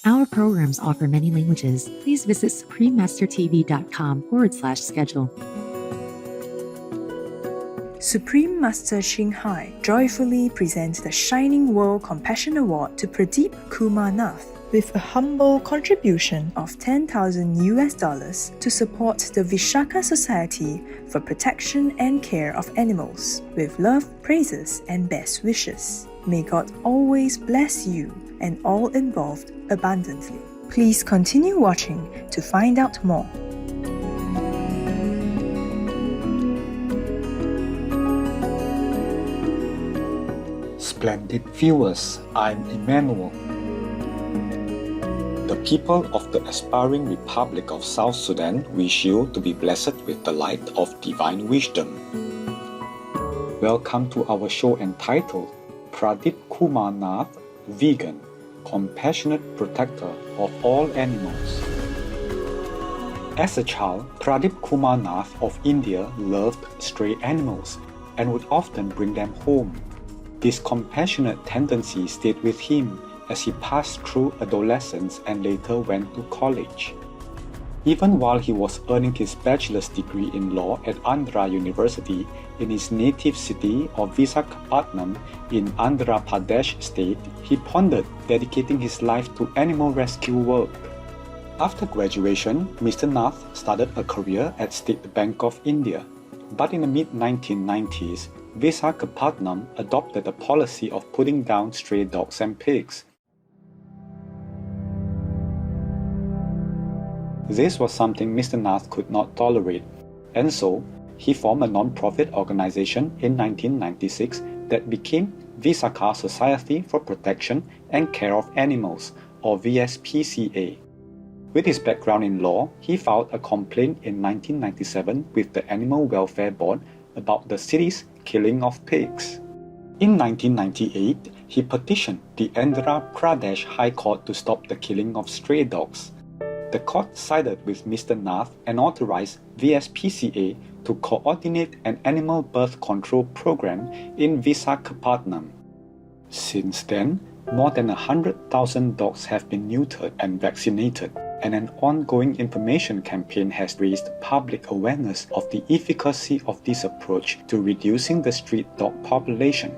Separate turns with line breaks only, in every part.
Our programs offer many languages. Please visit suprememastertv.com/schedule.
Supreme Master Shanghai joyfully presents the Shining World Compassion Award to Pradeep Kumar Nath with a humble contribution of $10,000 to support the Vishaka Society for Protection and Care of Animals with love, praises, and best wishes. May God always bless you and all involved abundantly. Please continue watching to find out more.
Splendid viewers, I'm Emmanuel. The people of the aspiring Republic of South Sudan wish you to be blessed with the light of divine wisdom. Welcome to our show entitled Pradeep Kumar Nath, Vegan, Compassionate Protector of All Animals. As a child, Pradeep Kumar Nath of India loved stray animals and would often bring them home. This compassionate tendency stayed with him as he passed through adolescence and later went to college. Even while he was earning his bachelor's degree in law at Andhra University in his native city of Visakhapatnam in Andhra Pradesh state, he pondered dedicating his life to animal rescue work. After graduation, Mr. Nath started a career at State Bank of India. But in the mid-1990s, Visakhapatnam adopted a policy of putting down stray dogs and pigs. This was something Mr. Nath could not tolerate, and so he formed a non-profit organization in 1996 that became Visakha Society for Protection and Care of Animals, or VSPCA. With his background in law, he filed a complaint in 1997 with the Animal Welfare Board about the city's killing of pigs. In 1998, he petitioned the Andhra Pradesh High Court to stop the killing of stray dogs. The court sided with Mr. Nath and authorized VSPCA to coordinate an animal birth control program in Visakhapatnam. Since then, more than 100,000 dogs have been neutered and vaccinated, and an ongoing information campaign has raised public awareness of the efficacy of this approach to reducing the street dog population.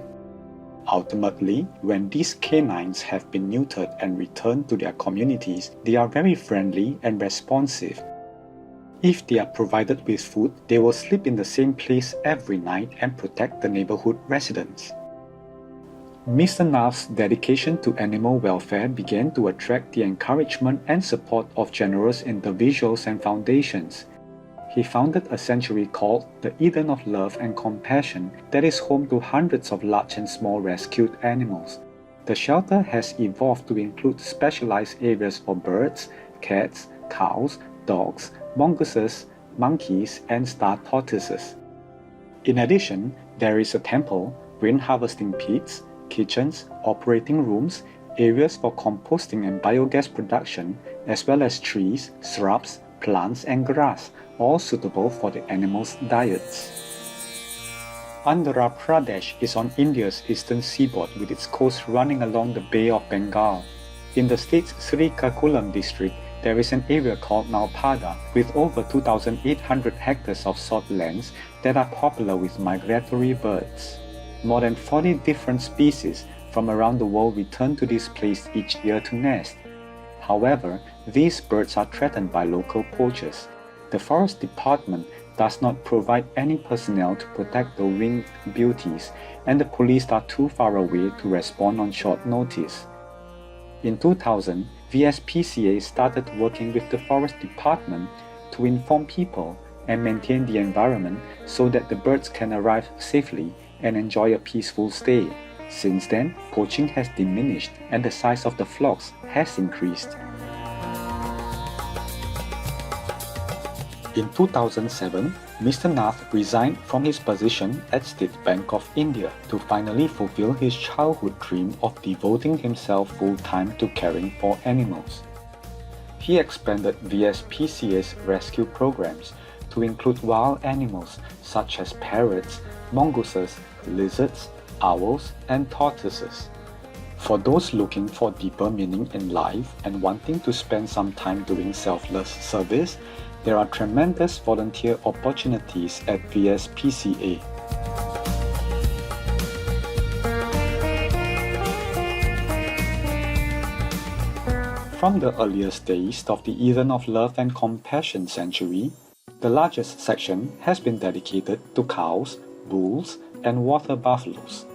Ultimately, when these canines have been neutered and returned to their communities, they are very friendly and responsive. If they are provided with food, they will sleep in the same place every night and protect the neighborhood residents. Mr. Nath's dedication to animal welfare began to attract the encouragement and support of generous individuals and foundations. He founded a sanctuary called the Eden of Love and Compassion that is home to hundreds of large and small rescued animals. The shelter has evolved to include specialized areas for birds, cats, cows, dogs, mongooses, monkeys, and star tortoises. In addition, there is a temple, grain harvesting pits, kitchens, operating rooms, areas for composting and biogas production, as well as trees, shrubs, plants, and grass, all suitable for the animals' diets. Andhra Pradesh is on India's eastern seaboard with its coast running along the Bay of Bengal. In the state's Srikakulam district, there is an area called Naupada with over 2,800 hectares of salt lands that are popular with migratory birds. More than 40 different species from around the world return to this place each year to nest. However, these birds are threatened by local poachers. The Forest Department does not provide any personnel to protect the winged beauties, and the police are too far away to respond on short notice. In 2000, VSPCA started working with the Forest Department to inform people and maintain the environment so that the birds can arrive safely and enjoy a peaceful stay. Since then, poaching has diminished and the size of the flocks has increased. In 2007, Mr. Nath resigned from his position at State Bank of India to finally fulfill his childhood dream of devoting himself full-time to caring for animals. He expanded VSPCA's rescue programs to include wild animals such as parrots, mongooses, lizards, owls, and tortoises. For those looking for deeper meaning in life and wanting to spend some time doing selfless service, there are tremendous volunteer opportunities at VSPCA. From the earliest days of the Eden of Love and Compassion Sanctuary, the largest section has been dedicated to cows, bulls, and water buffaloes.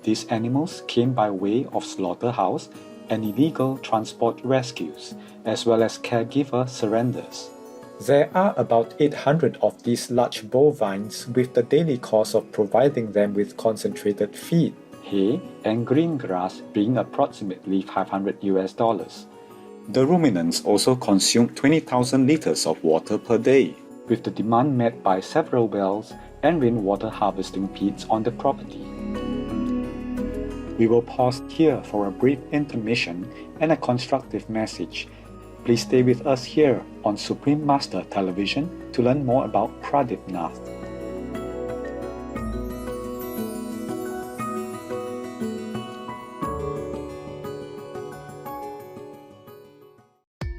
These animals came by way of slaughterhouse and illegal transport rescues, as well as caregiver surrenders. There are about 800 of these large bovines, with the daily cost of providing them with concentrated feed, hay, and green grass being approximately $500. The ruminants also consume 20,000 liters of water per day, with the demand met by several wells and rainwater harvesting pits on the property. We will pause here for a brief intermission and a constructive message. Please stay with us here on Supreme Master Television to learn more about Pradeep Nath.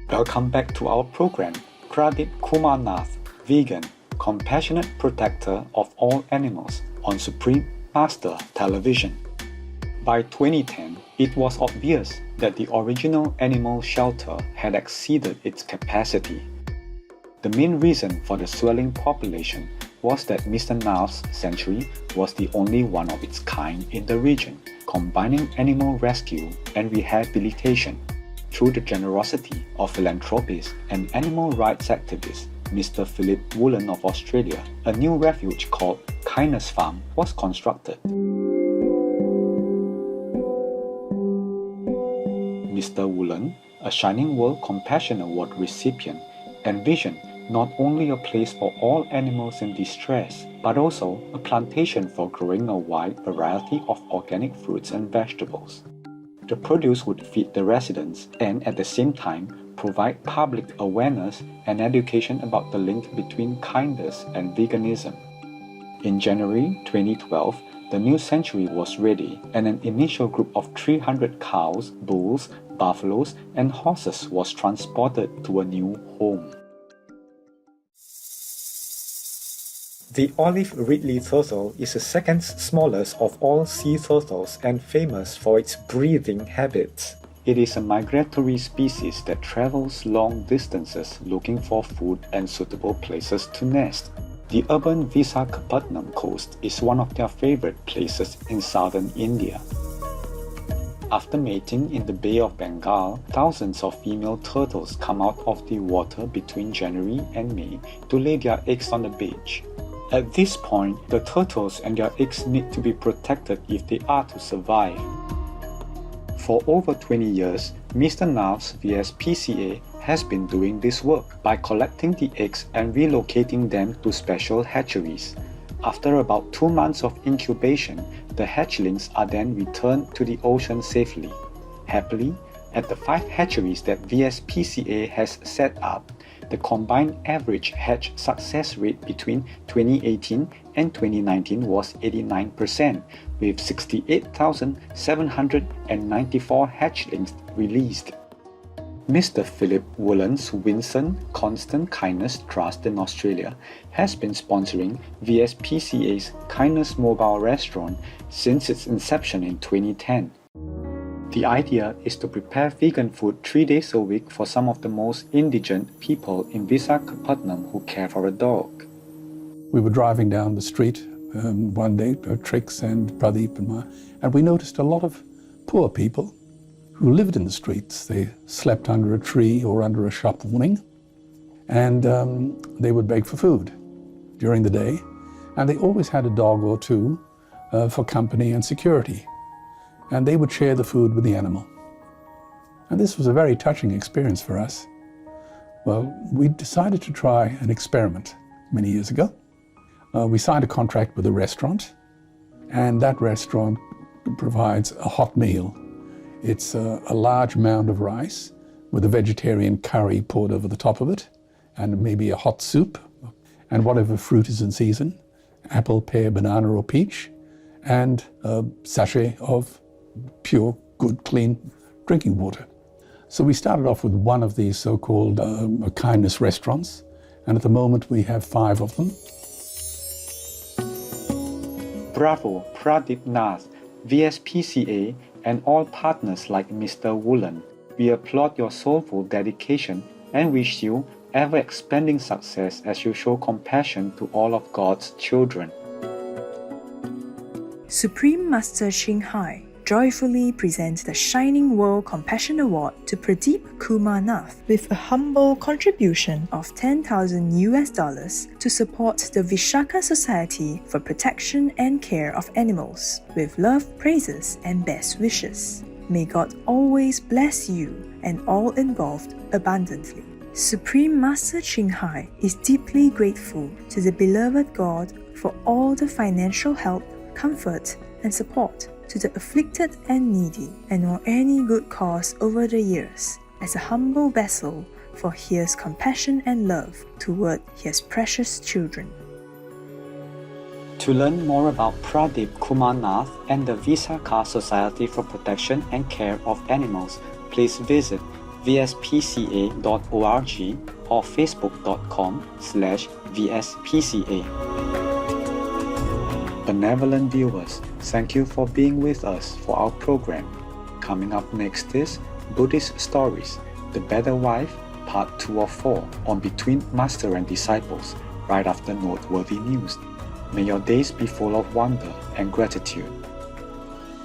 Welcome back to our program. Pradeep Kumar Nath, vegan, compassionate protector of all animals, on Supreme Master Television. By 2010, it was obvious that the original animal shelter had exceeded its capacity. The main reason for the swelling population was that Mr. Nath's sanctuary was the only one of its kind in the region, combining animal rescue and rehabilitation. Through the generosity of philanthropist and animal rights activist Mr. Philip Woolen of Australia, a new refuge called Kindness Farm was constructed. Mr. Woolen, a Shining World Compassion Award recipient, envisioned not only a place for all animals in distress, but also a plantation for growing a wide variety of organic fruits and vegetables. The produce would feed the residents and at the same time provide public awareness and education about the link between kindness and veganism. In January 2012, the new sanctuary was ready and an initial group of 300 cows, bulls, buffaloes, and horses was transported to a new home. The olive ridley turtle is the second smallest of all sea turtles and famous for its breeding habits. It is a migratory species that travels long distances looking for food and suitable places to nest. The urban Visakhapatnam coast is one of their favorite places in southern India. After mating in the Bay of Bengal, thousands of female turtles come out of the water between January and May to lay their eggs on the beach. At this point, the turtles and their eggs need to be protected if they are to survive. For over 20 years, Mr. Nath's VSPCA has been doing this work by collecting the eggs and relocating them to special hatcheries. After about 2 months of incubation, the hatchlings are then returned to the ocean safely. Happily, at the 5 hatcheries that VSPCA has set up, the combined average hatch success rate between 2018 and 2019 was 89%, with 68,794 hatchlings released. Mr. Philip Woolen's Winston Constant Kindness Trust in Australia has been sponsoring VSPCA's Kindness Mobile Restaurant since its inception in 2010. The idea is to prepare vegan food 3 days a week for some of the most indigent people in Visakhapatnam who care for a dog.
We were driving down the street one day, Trix and Pradeep and we noticed a lot of poor people who lived in the streets. They slept under a tree or under a shop awning, and they would beg for food during the day, and they always had a dog or two for company and security, and they would share the food with the animal. And this was a very touching experience for us. Well, we decided to try an experiment many years ago. We signed a contract with a restaurant, and that restaurant provides a hot meal. It's a large mound of rice with a vegetarian curry poured over the top of it, and maybe a hot soup, and whatever fruit is in season, apple, pear, banana, or peach, and a sachet of pure good, clean drinking water. So we started off with one of these so-called kindness restaurants, and at the moment we have 5 of them.
Bravo, Pradeep, Nath, VSPCA, and all partners like Mr. Woolen. We applaud your soulful dedication and wish you ever-expanding success as you show compassion to all of God's children.
Supreme Master Ching Hai joyfully presents the Shining World Compassion Award to Pradeep Kumar Nath with a humble contribution of $10,000 to support the Vishaka Society for Protection and Care of Animals with love, praises, and best wishes. May God always bless you and all involved abundantly. Supreme Master Ching Hai is deeply grateful to the beloved God for all the financial help, comfort, and support to the afflicted and needy, and for any good cause over the years, as a humble vessel for His compassion and love toward His precious children.
To learn more about Pradeep Kumar Nath and the Visakha Society for Protection and Care of Animals, please visit vspca.org or facebook.com/vspca. Benevolent viewers, thank you for being with us for our program. Coming up next is Buddhist Stories, The Better Wife, Part 2 of 4 on Between Master and Disciples, right after noteworthy news. May your days be full of wonder and gratitude.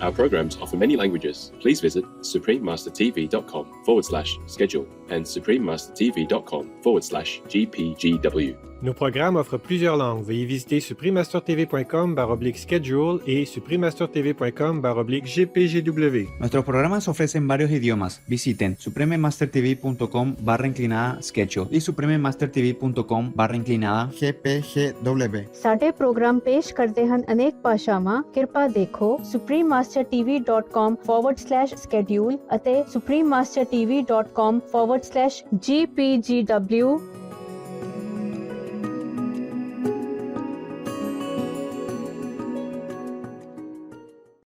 Our programs offer many languages. Please visit suprememastertv.com/schedule and suprememastertv.com/GPGW.
Nos programmes offrent plusieurs langues. Veuillez visiter suprememastertv.com/schedule y suprememastertv.com/GPGW.
Nuestros programas ofrecen varios idiomas. Visiten suprememastertv.com/schedule y suprememastertv.com/GPGW.
ਸਾਡੇ programme ਪੇਸ਼ ਕਰਦੇ ਹਨ ਅਨੇਕ ਭਾਸ਼ਾਵਾਂ। ਕਿਰਪਾ ਦੇਖੋ suprememastertv.com/schedule ਅਤੇ suprememastertv.com/GPGW